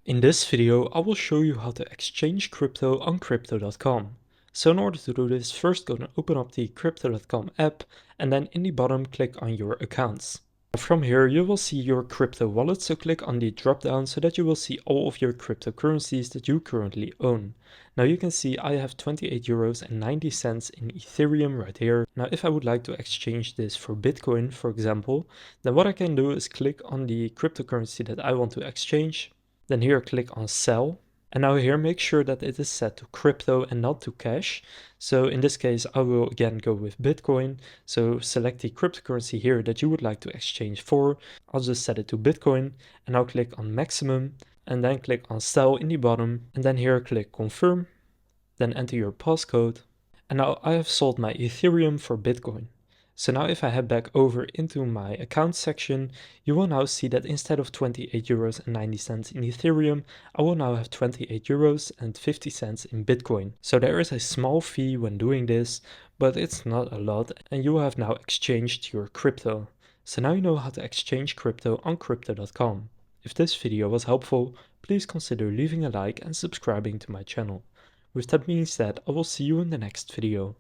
In this video, I will show you how to exchange crypto on crypto.com. So in order to do this, first go and open up the crypto.com app and then in the bottom click on your accounts. From here you will see your crypto wallet, so click on the drop down so that you will see all of your cryptocurrencies that you currently own. Now you can see I have 28 euros and 90 cents in Ethereum right here. Now if I would like to exchange this for Bitcoin, for example, then what I can do is click on the cryptocurrency that I want to exchange. Then here click on sell, and now here make sure that it is set to crypto and not to cash. So in this case I will again go with Bitcoin, so select the cryptocurrency here that you would like to exchange for. I'll just set it to Bitcoin and now click on maximum and then click on sell in the bottom and then here click confirm, then enter your passcode, and now I have sold my Ethereum for Bitcoin. So now if I head back over into my account section, you will now see that instead of 28 euros and 90 cents in Ethereum, I will now have 28 euros and 50 cents in Bitcoin. So there is a small fee when doing this, but it's not a lot, and you have now exchanged your crypto. So now you know how to exchange crypto on crypto.com. If this video was helpful, please consider leaving a like and subscribing to my channel. With that being said, I will see you in the next video.